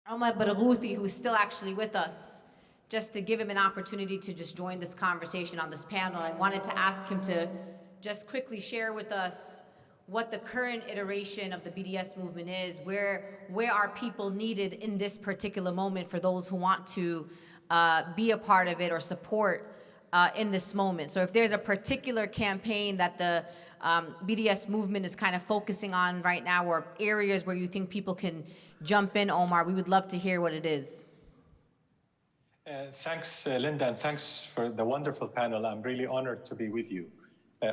Omar Barghouti, who's still actually with us, just to give him an opportunity to just join this conversation on this panel. I wanted to ask him to just quickly share with us what the current iteration of the BDS movement is, where are people needed in this particular moment for those who want to be a part of it or support in this moment. So if there's a particular campaign that the BDS movement is kind of focusing on right now, or areas where you think people can jump in, Omar, we would love to hear what it is. Thanks, Linda, and thanks for the wonderful panel. I'm really honored to be with you,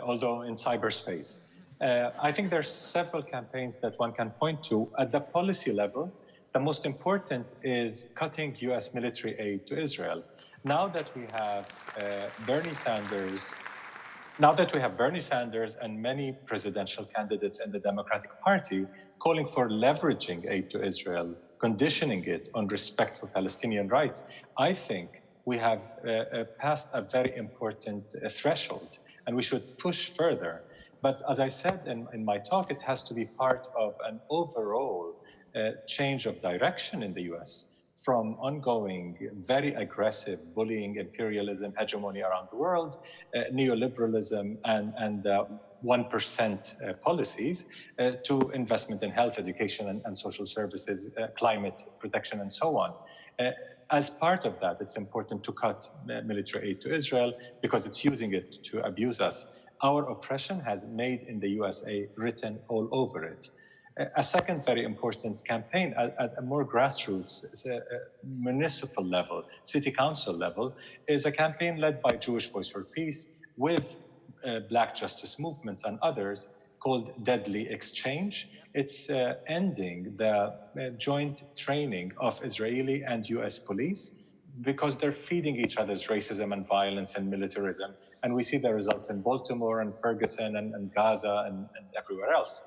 although in cyberspace. I think there's several campaigns that one can point to. At the policy level, the most important is cutting US military aid to Israel. Now that we have Bernie Sanders and many presidential candidates in the Democratic Party calling for leveraging aid to Israel, conditioning it on respect for Palestinian rights, I think we have passed a very important threshold, and we should push further. But as I said in my talk, it has to be part of an overall change of direction in the US from ongoing, very aggressive bullying, imperialism, hegemony around the world, neoliberalism, and 1% policies, to investment in health, education, and social services, climate protection, and so on. As part of that, it's important to cut military aid to Israel because it's using it to abuse us. Our oppression has made in the USA written all over it. A second very important campaign at a more grassroots, municipal level, city council level, is a campaign led by Jewish Voice for Peace with Black justice movements and others called Deadly Exchange. It's ending the joint training of Israeli and US police because they're feeding each other's racism and violence and militarism. And we see the results in Baltimore and Ferguson and Gaza and everywhere else.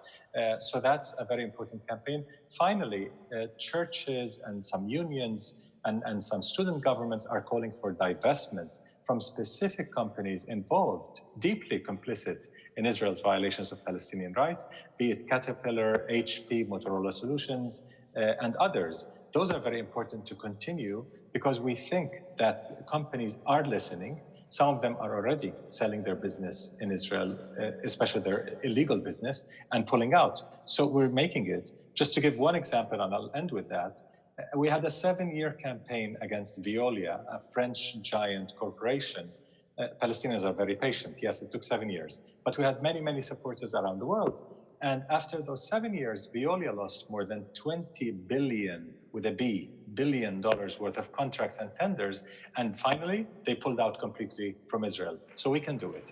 So that's a very important campaign. Finally, churches and some unions and some student governments are calling for divestment from specific companies involved, deeply complicit in Israel's violations of Palestinian rights, be it Caterpillar, HP, Motorola Solutions, and others. Those are very important to continue because we think that companies are listening. Some of them are already selling their business in Israel, especially their illegal business, and pulling out. So we're making it. Just to give one example, and I'll end with that, we had a 7-year campaign against Veolia, a French giant corporation. Palestinians are very patient. Yes, it took 7 years. But we had many, many supporters around the world. And after those 7 years, Veolia lost more than $20 billion, with a B, $billion worth of contracts and tenders. And finally, they pulled out completely from Israel. So we can do it.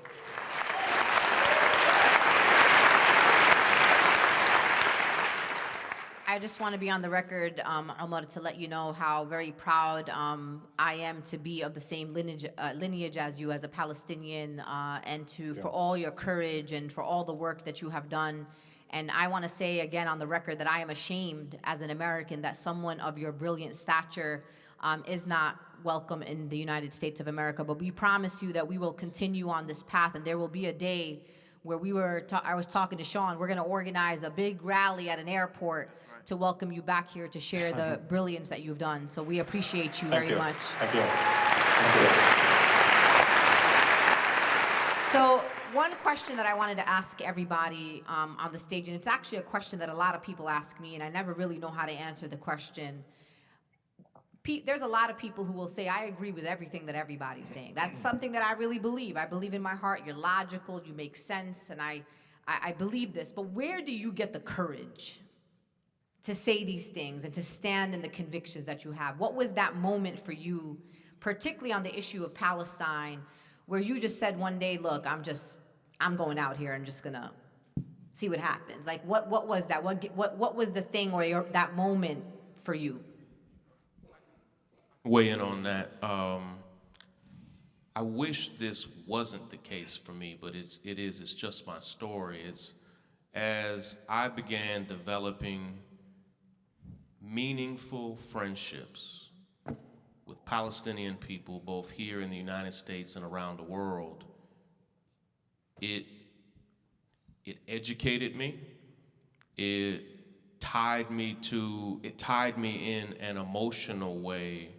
I just want to be on the record, Omar, to let you know how very proud I am to be of the same lineage as you, as a Palestinian, and for all your courage and for all the work that you have done. And I want to say again on the record that I am ashamed as an American that someone of your brilliant stature is not welcome in the United States of America. But we promise you that we will continue on this path, and there will be a day where I was talking to Shaun, we're going to organize a big rally at an airport to welcome you back here to share the brilliance that you've done. So we appreciate you very much. Thank you. Thank you. So one question that I wanted to ask everybody on the stage, and it's actually a question that a lot of people ask me, and I never really know how to answer the question. There's a lot of people who will say, I agree with everything that everybody's saying. That's something that I really believe. I believe in my heart. You're logical, you make sense, and I believe this. But where do you get the courage to say these things and to stand in the convictions that you have? What was that moment for you, particularly on the issue of Palestine, where you just said one day, look, I'm going out here, I'm just gonna see what happens? Like, what was that? What was the thing or that moment for you? Weigh in on that. I wish this wasn't the case for me, but it is. It's just my story. It's as I began developing meaningful friendships with Palestinian people, both here in the United States and around the world, it educated me. It tied me in an emotional way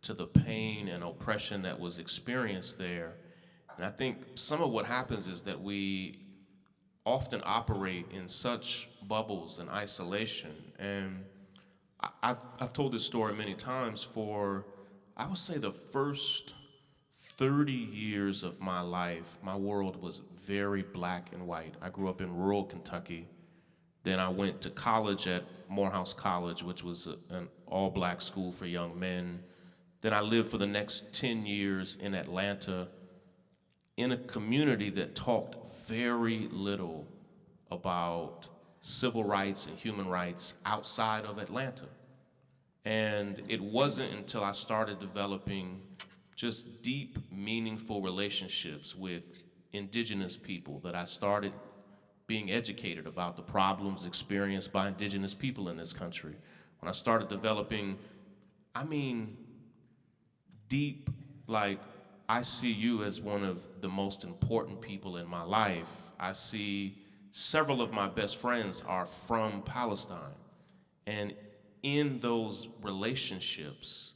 to the pain and oppression that was experienced there. And I think some of what happens is that we often operate in such bubbles and isolation. And I've told this story many times. For, I would say, the first 30 years of my life, my world was very black and white. I grew up in rural Kentucky. Then I went to college at Morehouse College, which was an all-black school for young men. Then I lived for the next 10 years in Atlanta in a community that talked very little about civil rights and human rights outside of Atlanta. And it wasn't until I started developing just deep, meaningful relationships with indigenous people that I started being educated about the problems experienced by indigenous people in this country. When I started developing, deep, like, I see you as one of the most important people in my life. I see several of my best friends are from Palestine. And in those relationships,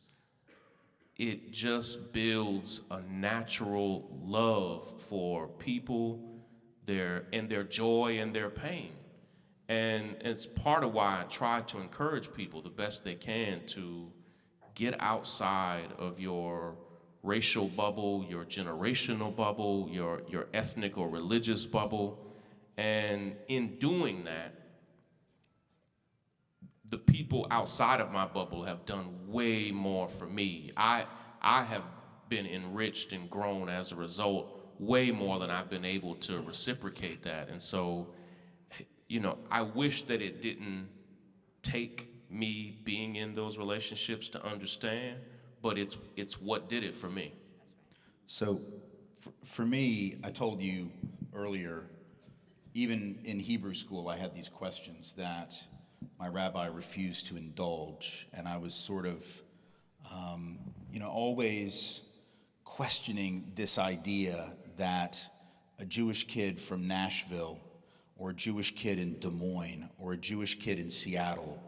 it just builds a natural love for people, their joy and their pain. And it's part of why I try to encourage people the best they can to get outside of your racial bubble, your generational bubble, your ethnic or religious bubble. And in doing that, the people outside of my bubble have done way more for me. I have been enriched and grown as a result way more than I've been able to reciprocate that. And so, I wish that it didn't take me being in those relationships to understand, but it's what did it for me. So for me, I told you earlier, even in Hebrew school, I had these questions that my rabbi refused to indulge, and I was sort of, always questioning this idea that a Jewish kid from Nashville, or a Jewish kid in Des Moines, or a Jewish kid in Seattle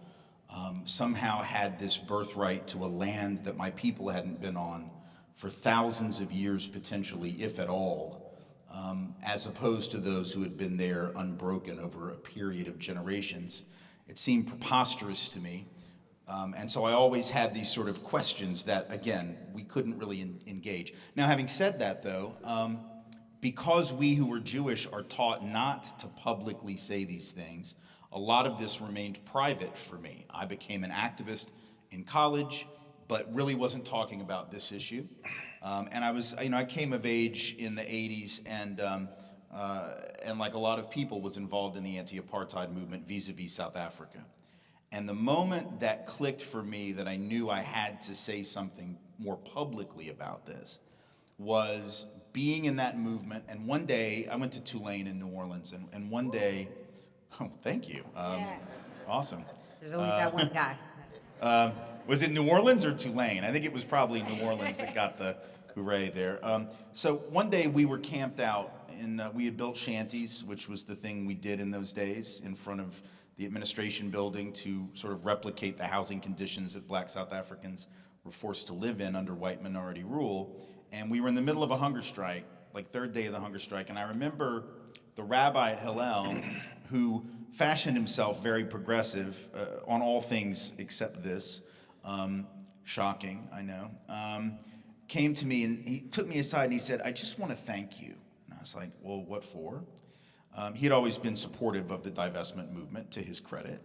somehow had this birthright to a land that my people hadn't been on for thousands of years potentially, if at all, as opposed to those who had been there unbroken over a period of generations. It seemed preposterous to me. And so I always had these sort of questions that, again, we couldn't really engage. Now, having said that, though, because we who were Jewish are taught not to publicly say these things, a lot of this remained private for me. I became an activist in college, but really wasn't talking about this issue. And I came of age in the 80s, and like a lot of people, was involved in the anti-apartheid movement vis-a-vis South Africa. And the moment that clicked for me that I knew I had to say something more publicly about this was being in that movement. And one day, I went to Tulane in New Orleans, and one day, oh, thank you. Awesome. There's always that one guy. Was it New Orleans or Tulane? I think it was probably New Orleans that got the hooray there. So one day we were camped out, and we had built shanties, which was the thing we did in those days, in front of the administration building to sort of replicate the housing conditions that Black South Africans were forced to live in under white minority rule. And we were in the middle of a hunger strike, like third day of the hunger strike. And I remember the rabbi at Hillel, who fashioned himself very progressive on all things except this, shocking, I know, came to me and he took me aside and he said, "I just want to thank you." And I was like, "Well, what for?" He had always been supportive of the divestment movement, to his credit,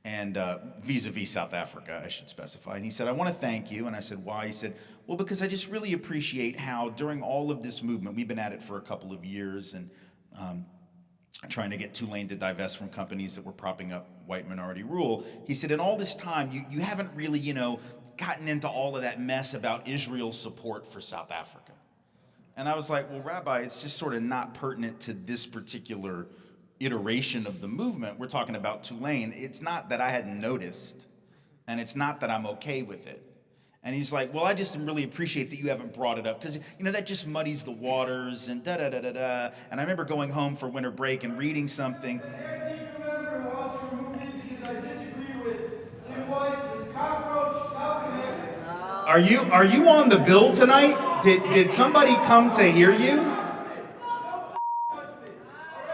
and vis-a-vis South Africa, I should specify. And he said, "I want to thank you." And I said, "Why?" He said, "Well, because I just really appreciate how during all of this movement, we've been at it for a couple of years, and trying to get Tulane to divest from companies that were propping up white minority rule." He said, "In all this time, you haven't really, gotten into all of that mess about Israel's support for South Africa." And I was like, "Well, Rabbi, it's just sort of not pertinent to this particular iteration of the movement. We're talking about Tulane. It's not that I hadn't noticed, and it's not that I'm okay with it." And he's like, "Well, I just really appreciate that you haven't brought it up, because, that just muddies the waters and da-da-da-da-da." And I remember going home for winter break and reading something. Are you on the bill tonight? Did somebody come to hear you?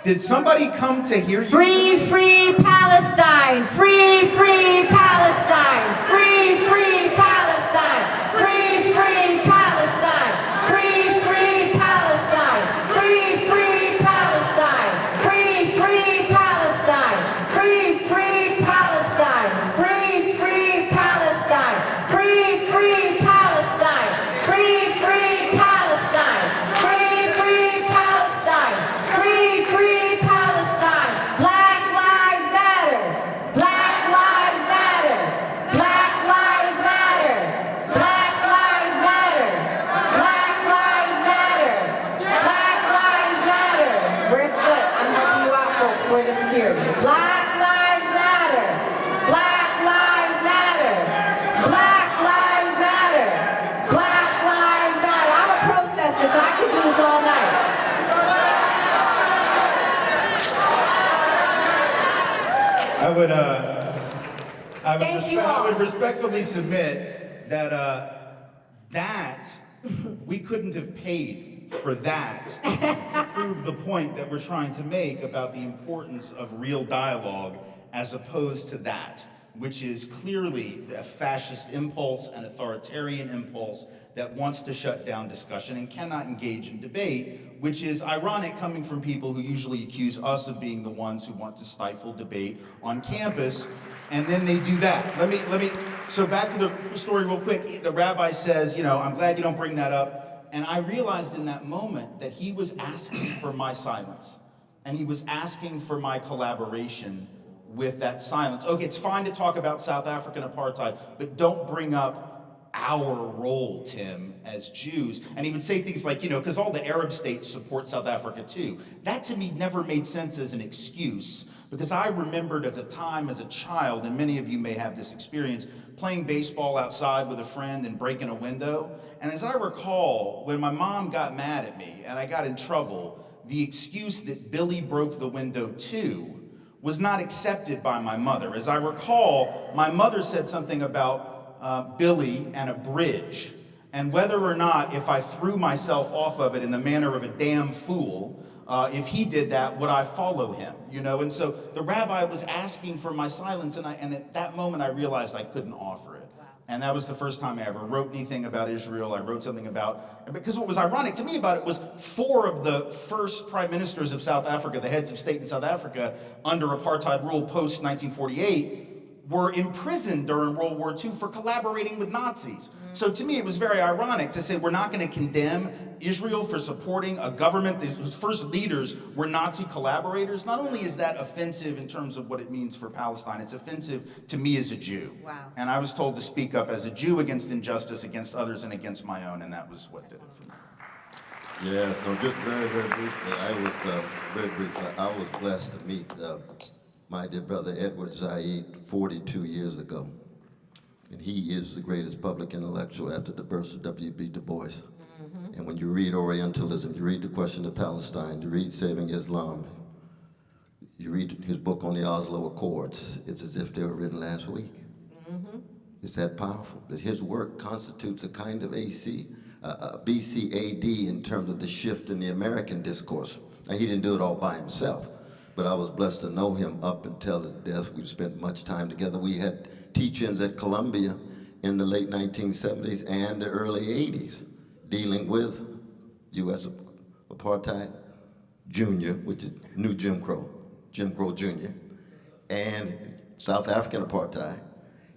Did somebody come to hear you? Free, free Palestine! Free, free Palestine! Free, free Palestine! Free, free Palestine! Free, free Palestine! Free, free Palestine! Free, free Palestine! Free, free Palestine! Free, free Palestine! Free, free Palestine! Free, free Palestine! Free, free Palestine! Free, free Palestine! Black lives matter! Black lives matter! Black lives matter! Black lives matter! Black lives matter! Black lives matter! Where's Soot? I'm helping you out, folks. Where's the security? Black lives matter! Black lives matter! Black lives matter! Black lives matter! I'm a protester, so I can do this all night. I would respectfully submit that we couldn't have paid for that to prove the point that we're trying to make about the importance of real dialogue as opposed to that, which is clearly a fascist impulse, an authoritarian impulse that wants to shut down discussion and cannot engage in debate, which is ironic coming from people who usually accuse us of being the ones who want to stifle debate on campus, and then they do that. So back to the story real quick. The rabbi says, I'm glad you don't bring that up. And I realized in that moment that he was asking for my silence, and he was asking for my collaboration with that silence. Okay, it's fine to talk about South African apartheid, but don't bring up our role, Tim, as Jews. And he would say things like, because all the Arab states support South Africa too. That to me never made sense as an excuse, because I remembered as a child, and many of you may have this experience, playing baseball outside with a friend and breaking a window. And as I recall, when my mom got mad at me and I got in trouble, the excuse that Billy broke the window too was not accepted by my mother. As I recall, my mother said something about Billy and a bridge, and whether or not, if I threw myself off of it in the manner of a damn fool, if he did that, would I follow him? And so the rabbi was asking for my silence, and at that moment I realized I couldn't offer it. And that was the first time I ever wrote anything about Israel. I wrote something because what was ironic to me about it was 4 of the first prime ministers of South Africa, the heads of state in South Africa, under apartheid rule post-1948, were imprisoned during World War II for collaborating with Nazis. So to me, it was very ironic to say we're not going to condemn Israel for supporting a government whose first leaders were Nazi collaborators. Not only is that offensive in terms of what it means for Palestine, it's offensive to me as a Jew. Wow. And I was told to speak up as a Jew against injustice, against others, and against my own, and that was what did it for me. Yeah, no, just very, very briefly. I was blessed to meet my dear brother Edward Said 42 years ago. And he is the greatest public intellectual after the birth of W.B. Du Bois. Mm-hmm. And when you read Orientalism, you read The Question of Palestine, you read Saving Islam, you read his book on the Oslo Accords, it's as if they were written last week. Mm-hmm. It's that powerful. That his work constitutes a kind of BCAD in terms of the shift in the American discourse. And he didn't do it all by himself. But I was blessed to know him up until his death. We've spent much time together. We had teach-ins at Columbia in the late 1970s and the early 80s, dealing with U.S. apartheid, Junior, which is new Jim Crow Junior, and South African apartheid,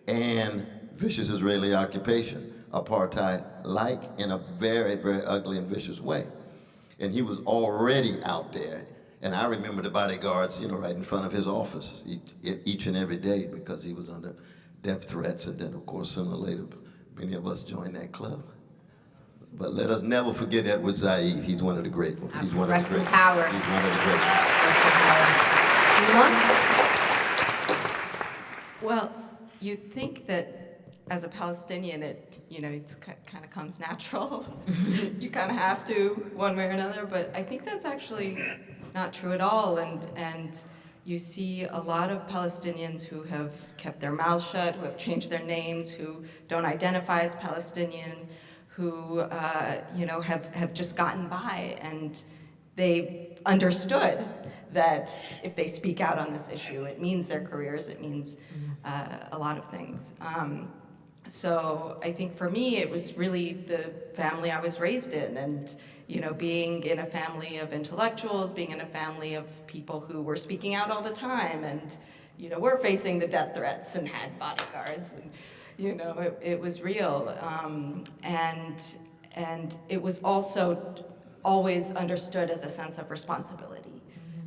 and vicious Israeli occupation, apartheid-like in a very, very ugly and vicious way. And he was already out there. And I remember the bodyguards, right in front of his office each and every day because he was under death threats. And then, of course, sooner or later, many of us joined that club. But let us never forget Edward Said. He's one of the great ones. He's one of the great ones. Rest in power. He's one of the great ones. Well, you'd think that as a Palestinian, it kind of comes natural. You kind of have to, one way or another. But I think that's actually not true at all. And you see a lot of Palestinians who have kept their mouths shut, who have changed their names, who don't identify as Palestinian, who have just gotten by, and they understood that if they speak out on this issue, it means their careers, it means a lot of things. So I think for me, it was really the family I was raised in, and being in a family of intellectuals, being in a family of people who were speaking out all the time, and were facing the death threats and had bodyguards, and it was real, and it was also always understood as a sense of responsibility,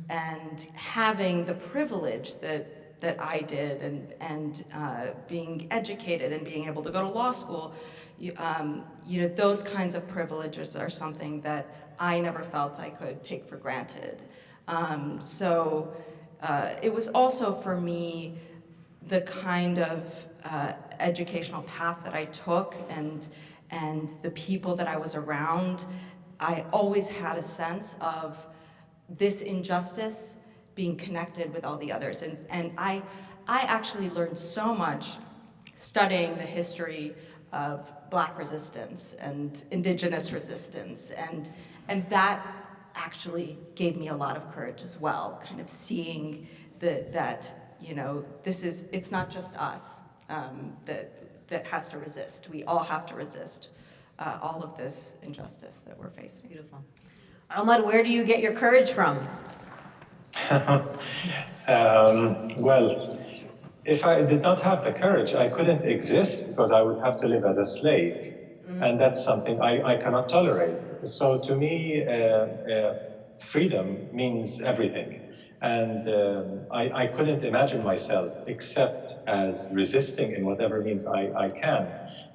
and having the privilege that I did, and being educated and being able to go to law school, those kinds of privileges are something that I never felt I could take for granted. So it was also for me the kind of educational path that I took, and the people that I was around. I always had a sense of this injustice being connected with all the others. And I actually learned so much studying the history of Black resistance and Indigenous resistance. And that actually gave me a lot of courage as well, kind of seeing that it's not just us that has to resist. We all have to resist all of this injustice that we're facing. Beautiful. Omar, where do you get your courage from? Well, if I did not have the courage, I couldn't exist, because I would have to live as a slave. And that's something I cannot tolerate. So to me, freedom means everything. And I couldn't imagine myself except as resisting in whatever means I can.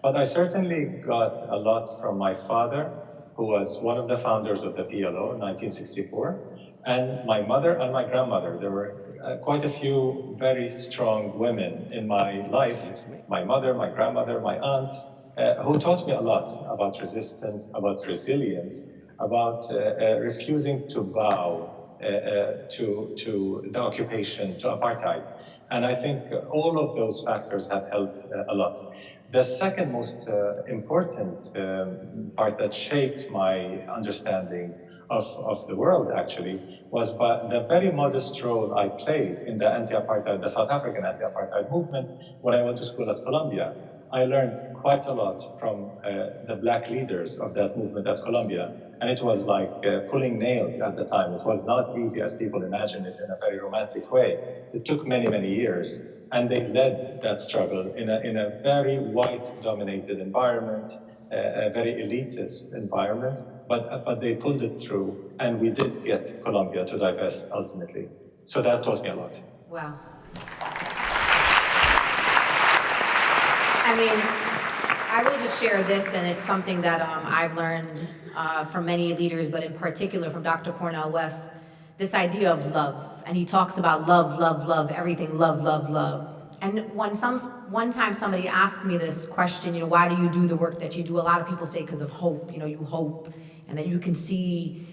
But I certainly got a lot from my father, who was one of the founders of the PLO in 1964, and my mother and my grandmother. There were quite a few very strong women in my life, my mother, my grandmother, my aunts, who taught me a lot about resistance, about resilience, about refusing to bow to the occupation, to apartheid. And I think all of those factors have helped a lot. The second most important part that shaped my understanding of the world, actually, was the very modest role I played in the South African anti-apartheid movement when I went to school at Columbia. I learned quite a lot from the Black leaders of that movement at Columbia. And it was like pulling nails at the time. It was not easy as people imagine it in a very romantic way. It took many, many years. And they led that struggle in a very white-dominated environment, a very elitist environment, but they pulled it through, and we did get Columbia to divest ultimately. So that taught me a lot. Wow. I mean, I will just share this, and it's something that I've learned from many leaders, but in particular from Dr. Cornel West, this idea of love. And he talks about love, love, love, everything, love, love, love. And one time somebody asked me this question, why do you do the work that you do? A lot of people say because of hope, you hope, and that you can see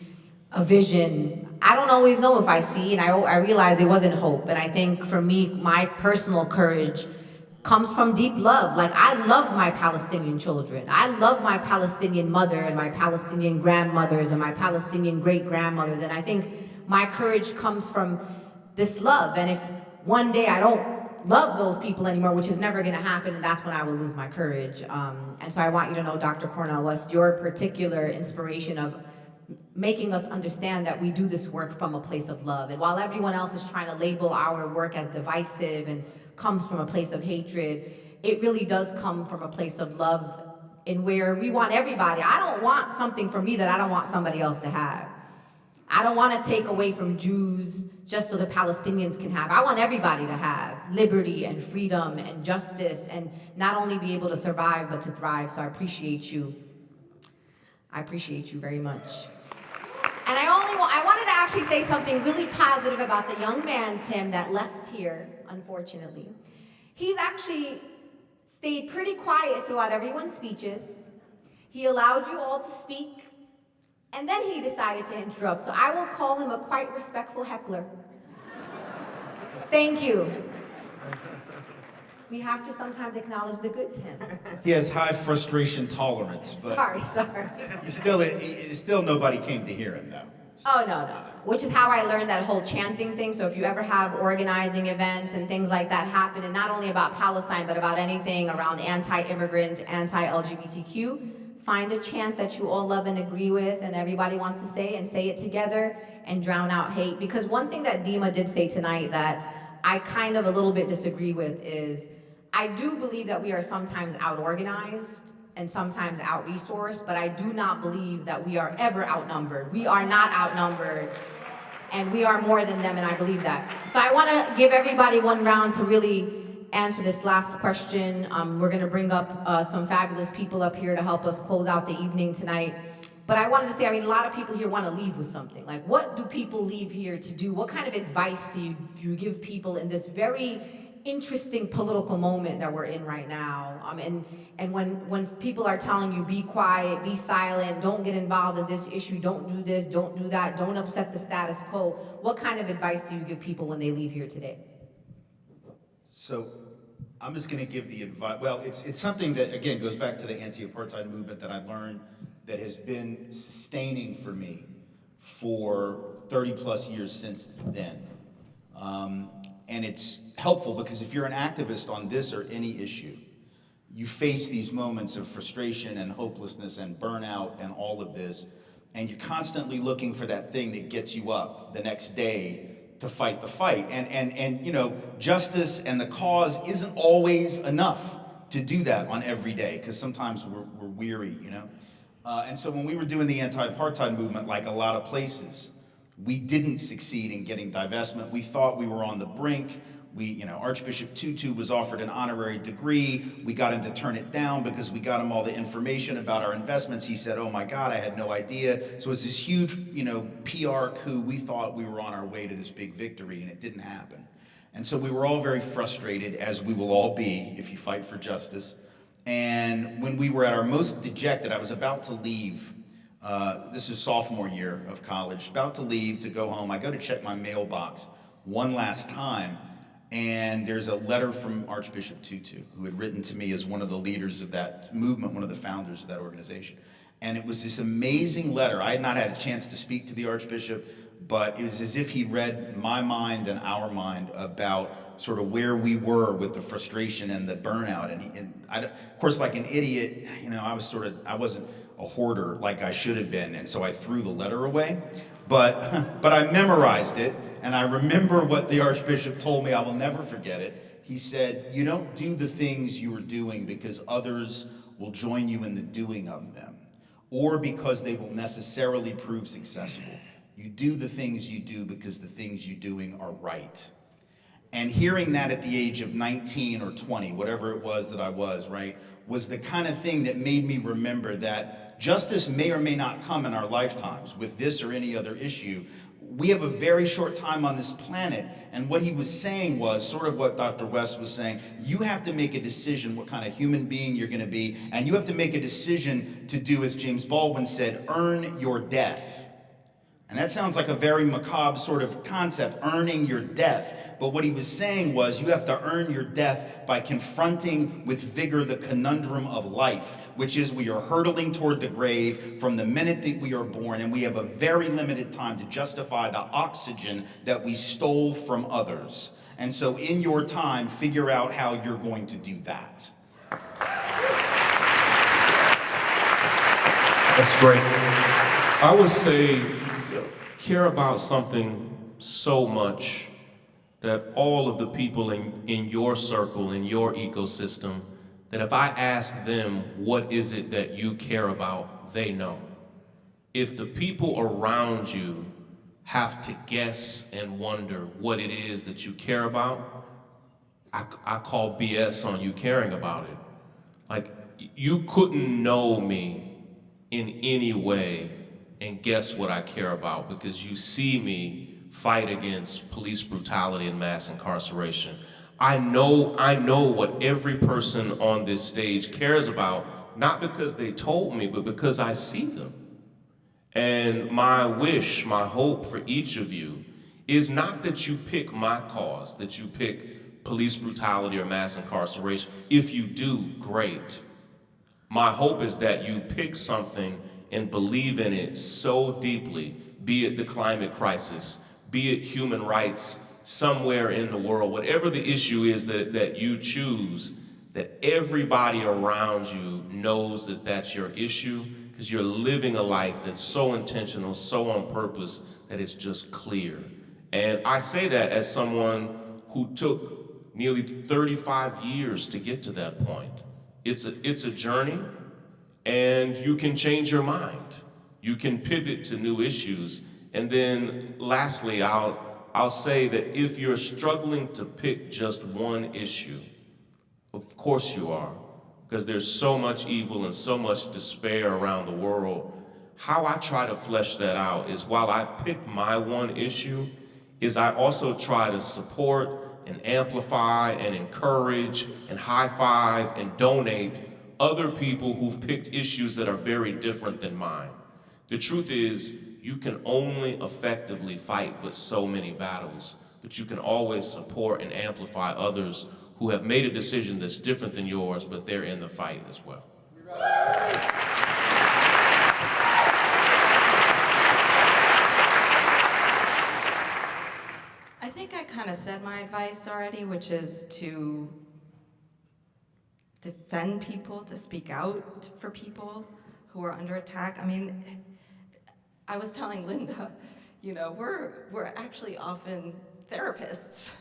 a vision. I don't always know if I see, and I realized it wasn't hope. And I think for me, my personal courage comes from deep love. Like, I love my Palestinian children. I love my Palestinian mother and my Palestinian grandmothers and my Palestinian great-grandmothers. And I think my courage comes from this love. And if one day I don't love those people anymore, which is never gonna happen, and that's when I will lose my courage. And so I want you to know, Dr. Cornel West, your particular inspiration of making us understand that we do this work from a place of love. And while everyone else is trying to label our work as divisive and comes from a place of hatred, it really does come from a place of love, in where we want everybody. I don't want something for me that I don't want somebody else to have. I don't want to take away from Jews just so the Palestinians can have. I want everybody to have liberty and freedom and justice, and not only be able to survive, but to thrive. So I appreciate you. I appreciate you very much. And I wanted to actually say something really positive about the young man, Tim, that left here, unfortunately. He's actually stayed pretty quiet throughout everyone's speeches. He allowed you all to speak, and then he decided to interrupt. So I will call him a quite respectful heckler. Thank you. We have to sometimes acknowledge the good, Tim. He has high frustration tolerance, but Sorry. still nobody came to hear him though. Oh, no. Which is how I learned that whole chanting thing. So if you ever have organizing events and things like that happen, and not only about Palestine, but about anything around anti-immigrant, anti-LGBTQ, find a chant that you all love and agree with and everybody wants to say, and say it together and drown out hate. Because one thing that Dima did say tonight that I kind of a little bit disagree with is, I do believe that we are sometimes out-organized and sometimes out-resourced, but I do not believe that we are ever outnumbered. We are not outnumbered, and we are more than them, and I believe that. So I want to give everybody one round to really answer this last question. We're going to bring up some fabulous people up here to help us close out the evening tonight. But I wanted to say, I mean, a lot of people here want to leave with something. Like, what do people leave here to do? What kind of advice do you give people in this very interesting political moment that we're in right now? And when people are telling you, be quiet, be silent, don't get involved in this issue, don't do this, don't do that, don't upset the status quo, what kind of advice do you give people when they leave here today? So I'm just going to give the advice. Well, it's something that, again, goes back to the anti-apartheid movement that I learned that has been sustaining for me for 30 plus years since then. And it's helpful because if you're an activist on this or any issue, you face these moments of frustration and hopelessness and burnout and all of this, and you're constantly looking for that thing that gets you up the next day to fight the fight. And you know, justice and the cause isn't always enough to do that on every day, because sometimes we're weary, you know? And so when we were doing the anti-apartheid movement, like a lot of places, we didn't succeed in getting divestment. We thought we were on the brink. Archbishop Tutu was offered an honorary degree. We got him to turn it down because we got him all the information about our investments. He said, oh my God, I had no idea. So it's this huge, PR coup. We thought we were on our way to this big victory, and it didn't happen. And so we were all very frustrated, as we will all be if you fight for justice. And when we were at our most dejected, I was about to leave. This is sophomore year of college, about to leave to go home. I go to check my mailbox one last time, and there's a letter from Archbishop Tutu, who had written to me as one of the leaders of that movement, one of the founders of that organization. And it was this amazing letter. I had not had a chance to speak to the Archbishop, but it was as if he read my mind and our mind about sort of where we were with the frustration and the burnout. And I, of course, like an idiot, I wasn't a hoarder like I should have been, and so I threw the letter away. But I memorized it, and I remember what the Archbishop told me. I will never forget it. He said, you don't do the things you are doing because others will join you in the doing of them, or because they will necessarily prove successful. You do the things you do because the things you're doing are right. And hearing that at the age of 19 or 20, whatever it was that I was, right, was the kind of thing that made me remember that justice may or may not come in our lifetimes with this or any other issue. We have a very short time on this planet, and what he was saying was sort of what Dr. West was saying. You have to make a decision what kind of human being you're going to be, and you have to make a decision to do, as James Baldwin said, earn your death. And that sounds like a very macabre sort of concept, earning your death. But what he was saying was you have to earn your death by confronting with vigor the conundrum of life, which is we are hurtling toward the grave from the minute that we are born, and we have a very limited time to justify the oxygen that we stole from others. And so in your time, figure out how you're going to do that. That's great. I would say, care about something so much that all of the people in your circle, in your ecosystem, that if I ask them, what is it that you care about, they know. If the people around you have to guess and wonder what it is that you care about, I call BS on you caring about it. Like, you couldn't know me in any way and guess what I care about, because you see me fight against police brutality and mass incarceration. I know what every person on this stage cares about, not because they told me, but because I see them. And my wish, my hope for each of you is not that you pick my cause, that you pick police brutality or mass incarceration. If you do, great. My hope is that you pick something and believe in it so deeply, be it the climate crisis, be it human rights somewhere in the world, whatever the issue is that you choose, that everybody around you knows that that's your issue, because you're living a life that's so intentional, so on purpose, that it's just clear. And I say that as someone who took nearly 35 years to get to that point. It's a journey, and you can change your mind. You can pivot to new issues. And then lastly, I'll say that if you're struggling to pick just one issue, of course you are, because there's so much evil and so much despair around the world. How I try to flesh that out is, while I've picked my one issue, is I also try to support and amplify and encourage and high-five and donate other people who've picked issues that are very different than mine. The truth is, you can only effectively fight but so many battles, but you can always support and amplify others who have made a decision that's different than yours, but they're in the fight as well. I think I kind of said my advice already, which is to defend people, to speak out for people who are under attack. I mean, I was telling Linda, you know, we're actually often therapists.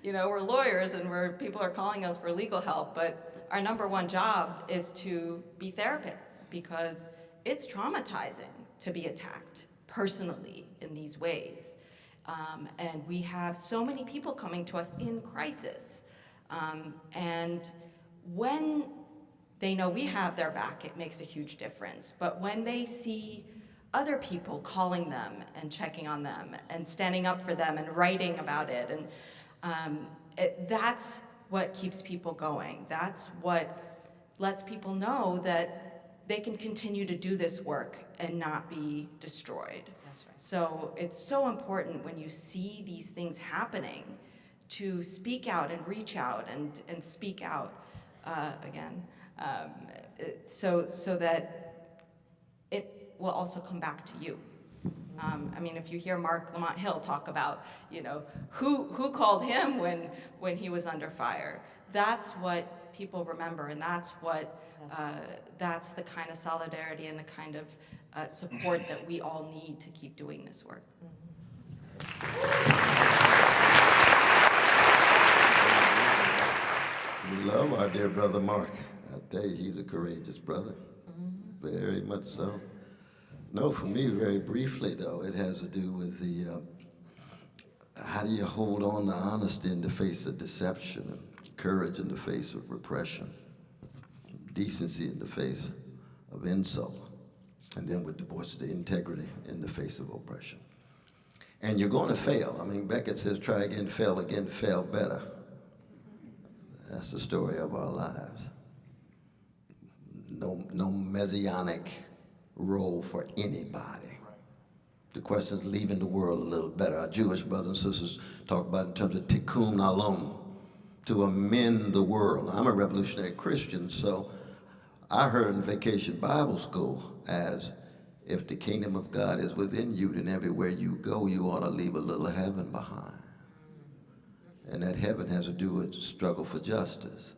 You know, we're lawyers and people are calling us for legal help, but our number one job is to be therapists, because it's traumatizing to be attacked personally in these ways. And we have so many people coming to us in crisis. And when they know we have their back, it makes a huge difference. But when they see other people calling them and checking on them and standing up for them and writing about it, and that's what keeps people going. That's what lets people know that they can continue to do this work and not be destroyed. That's right. So it's so important when you see these things happening to speak out and reach out and speak out again, so that it will also come back to you. I mean, if you hear Mark Lamont Hill talk about, you know, who called him when he was under fire, that's what people remember, and that's what that's the kind of solidarity and the kind of support that we all need to keep doing this work. We love our dear brother Mark. I tell you, he's a courageous brother, very much so. No, for me, very briefly, though, it has to do with the, how do you hold on to honesty in the face of deception, and courage in the face of repression, decency in the face of insult, and then with the voice of the integrity in the face of oppression. And you're going to fail. I mean, Beckett says, try again, fail better. That's the story of our lives. No messianic role for anybody. The question is leaving the world a little better. Our Jewish brothers and sisters talk about it in terms of tikkun olam, to amend the world. I'm a revolutionary Christian, so I heard in Vacation Bible School as, if the kingdom of God is within you, then everywhere you go, you ought to leave a little heaven behind. And that heaven has to do with the struggle for justice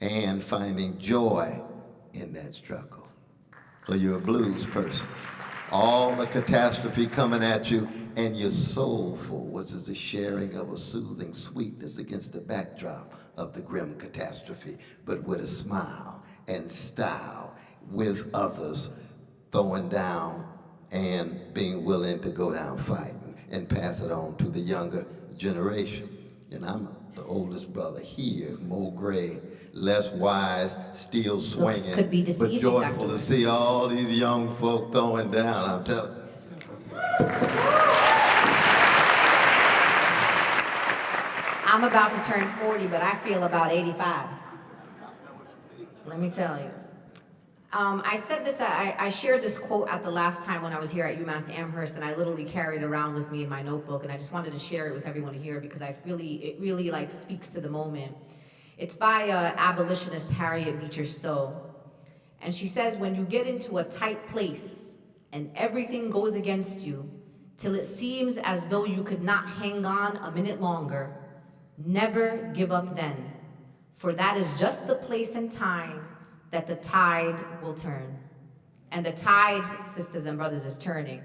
and finding joy in that struggle. So you're a blues person. All the catastrophe coming at you, and you're soulful, which is the sharing of a soothing sweetness against the backdrop of the grim catastrophe, but with a smile and style, with others, throwing down and being willing to go down fighting and pass it on to the younger generation. And I'm the oldest brother here, more gray, less wise, still swinging, could be deceiving, but joyful Dr. to see all these young folk throwing down, I'm telling you. I'm about to turn 40, but I feel about 85. Let me tell you. I said this, I shared this quote at the last time when I was here at UMass-Amherst, and I literally carried it around with me in my notebook, and I just wanted to share it with everyone here because it really like speaks to the moment. It's by abolitionist Harriet Beecher Stowe, and she says, when you get into a tight place and everything goes against you till it seems as though you could not hang on a minute longer, never give up then, for that is just the place and time that the tide will turn. And the tide, sisters and brothers, is turning.